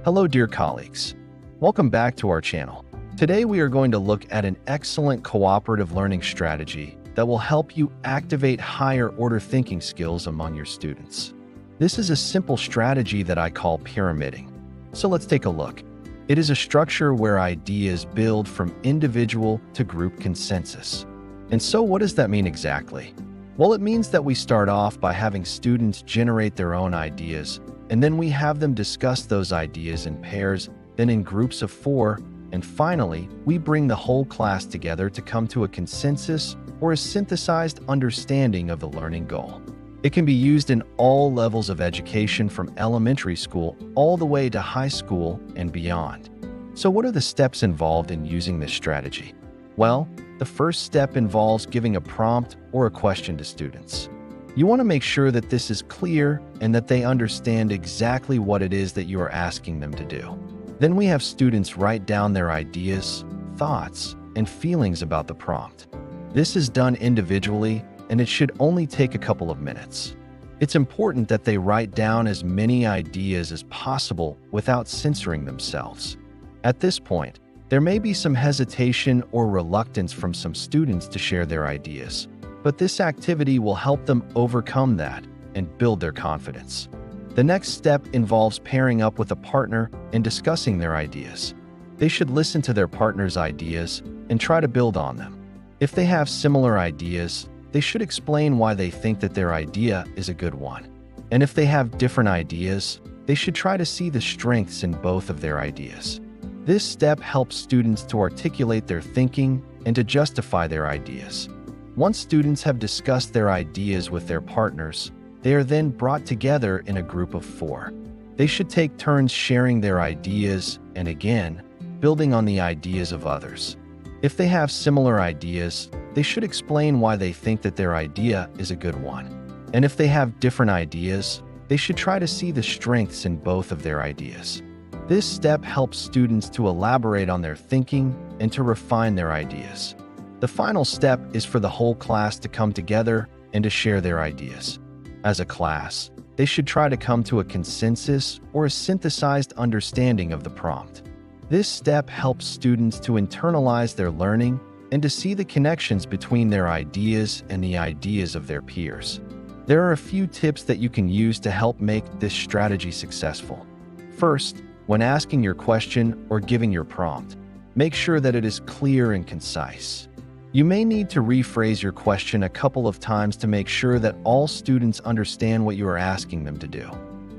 Hello, dear colleagues. Welcome back to our channel. Today we are going to look at an excellent cooperative learning strategy that will help you activate higher order thinking skills among your students. This is a simple strategy that I call pyramiding. So let's take a look. It is a structure where ideas build from individual to group consensus. And so what does that mean exactly? Well, it means that we start off by having students generate their own ideas, and then we have them discuss those ideas in pairs, then in groups of 4, and finally, we bring the whole class together to come to a consensus or a synthesized understanding of the learning goal. It can be used in all levels of education from elementary school all the way to high school and beyond. So what are the steps involved in using this strategy? Well, the first step involves giving a prompt or a question to students. You want to make sure that this is clear and that they understand exactly what it is that you are asking them to do. Then we have students write down their ideas, thoughts, and feelings about the prompt. This is done individually, and it should only take a couple of minutes. It's important that they write down as many ideas as possible without censoring themselves. At this point, there may be some hesitation or reluctance from some students to share their ideas, but this activity will help them overcome that and build their confidence. The next step involves pairing up with a partner and discussing their ideas. They should listen to their partner's ideas and try to build on them. If they have similar ideas, they should explain why they think that their idea is a good one. And if they have different ideas, they should try to see the strengths in both of their ideas. This step helps students to articulate their thinking and to justify their ideas. Once students have discussed their ideas with their partners, they are then brought together in a group of 4. They should take turns sharing their ideas and, again, building on the ideas of others. If they have similar ideas, they should explain why they think that their idea is a good one. And if they have different ideas, they should try to see the strengths in both of their ideas. This step helps students to elaborate on their thinking and to refine their ideas. The final step is for the whole class to come together and to share their ideas. As a class, they should try to come to a consensus or a synthesized understanding of the prompt. This step helps students to internalize their learning and to see the connections between their ideas and the ideas of their peers. There are a few tips that you can use to help make this strategy successful. First, when asking your question or giving your prompt, make sure that it is clear and concise. You may need to rephrase your question a couple of times to make sure that all students understand what you are asking them to do.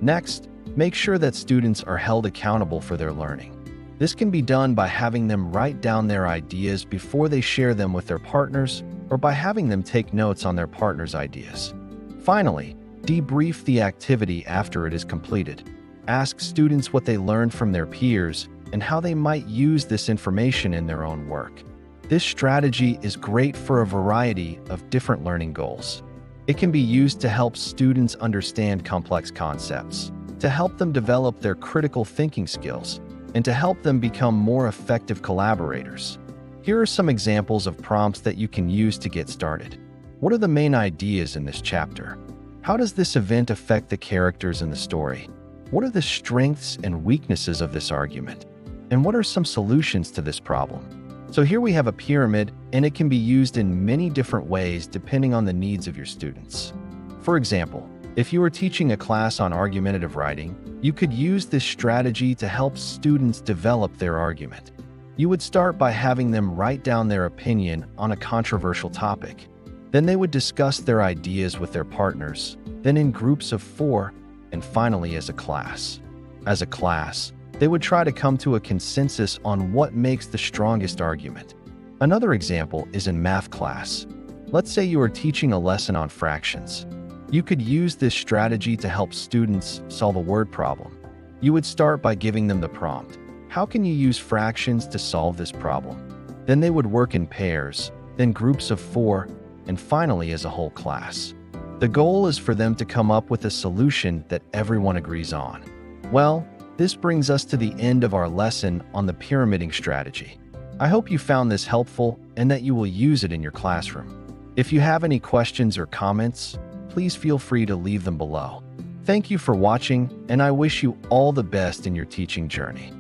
Next, make sure that students are held accountable for their learning. This can be done by having them write down their ideas before they share them with their partners, or by having them take notes on their partner's ideas. Finally, debrief the activity after it is completed. Ask students what they learned from their peers and how they might use this information in their own work. This strategy is great for a variety of different learning goals. It can be used to help students understand complex concepts, to help them develop their critical thinking skills, and to help them become more effective collaborators. Here are some examples of prompts that you can use to get started. What are the main ideas in this chapter? How does this event affect the characters in the story? What are the strengths and weaknesses of this argument? And what are some solutions to this problem? So here we have a pyramid, and it can be used in many different ways depending on the needs of your students. For example, if you are teaching a class on argumentative writing, you could use this strategy to help students develop their argument. You would start by having them write down their opinion on a controversial topic. Then they would discuss their ideas with their partners, then in groups of 4, and finally as a class. As a class, they would try to come to a consensus on what makes the strongest argument. Another example is in math class. Let's say you are teaching a lesson on fractions. You could use this strategy to help students solve a word problem. You would start by giving them the prompt. How can you use fractions to solve this problem? Then they would work in pairs, then groups of 4, and finally as a whole class. The goal is for them to come up with a solution that everyone agrees on. Well, this brings us to the end of our lesson on the pyramiding strategy. I hope you found this helpful and that you will use it in your classroom. If you have any questions or comments, please feel free to leave them below. Thank you for watching, and I wish you all the best in your teaching journey.